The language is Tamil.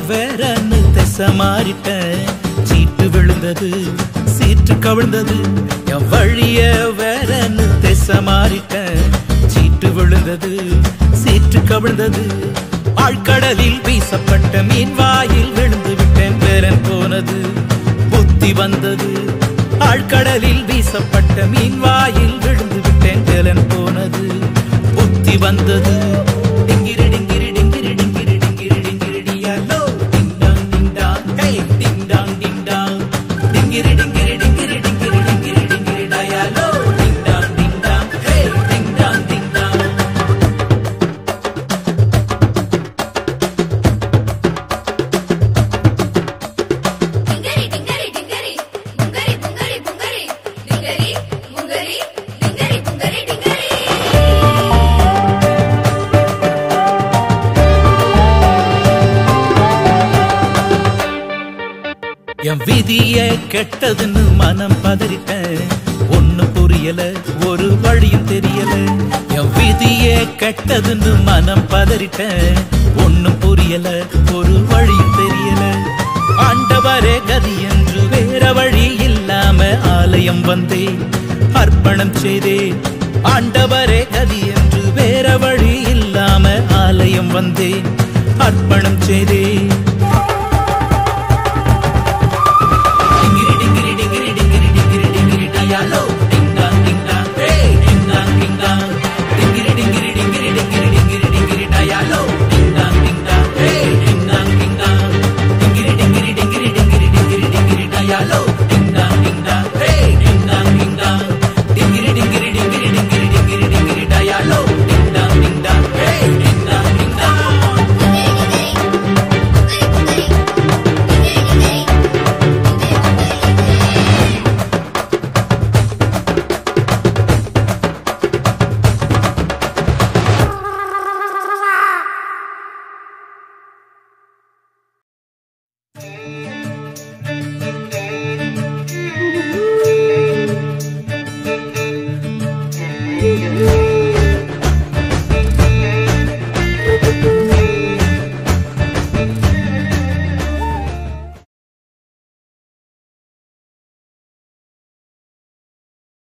வேறன்னு திசை மாறிட்ட சீட்டு விழுந்தது சீட்டு கவிழ்ந்தது என் வழிய வேறன்னு திசை மாறிட்ட சீட்டு விழுந்தது சீட்டு கவிழ்ந்தது ஆழ்கடலில் வீசப்பட்ட மீன் வாயில் விழுந்து விட்டேன் வேறன் போனது புத்தி வந்தது ஆழ்கடலில் வீசப்பட்ட மீன் வாயில் விழுந்து விட்டேன் வேறன் போனது புத்தி வந்தது டிங்கிரி டிங்கிரி டிங்கிரி டிங்கிரி டிங்கிரி டிங்கிரி டியாலோ டிங் டாங் டிங் டாங் ஹே டிங் டாங் டிங் டாங் டிங்கிரி டிங்கிரி டிங்கிரி டிங்கிரி டிங்கிரி டிங்கிரி டயாலோ டிங் டாங் டிங் டாங் ஹே டிங் டாங் டிங் டாங் டிங்கரி டிங்கரி டிங்கரி முங்கரி முங்கரி முங்கரி டிங்கரி முங்கரி டிங்கரி முங்கரி டிங்கரி என் விதிய கெட்டதுன்னு மனம் பதறிட்டேன் ஒண்ணு புரியல ஒரு வழியும் தெரியல என் விதிய கெட்டதுன்னு மனம் பதறிட்டேன் ஒண்ணும் புரியல ஒரு வழியும் தெரியல ஆண்டவரே கதி என்று வேற வழி இல்லாம ஆலயம் வந்தேன் அர்ப்பணம் செய்தேன் ஆண்டவரே கதி என்று வேற வழி இல்லாம ஆலயம் வந்தேன் அர்ப்பணம் செய்தேன்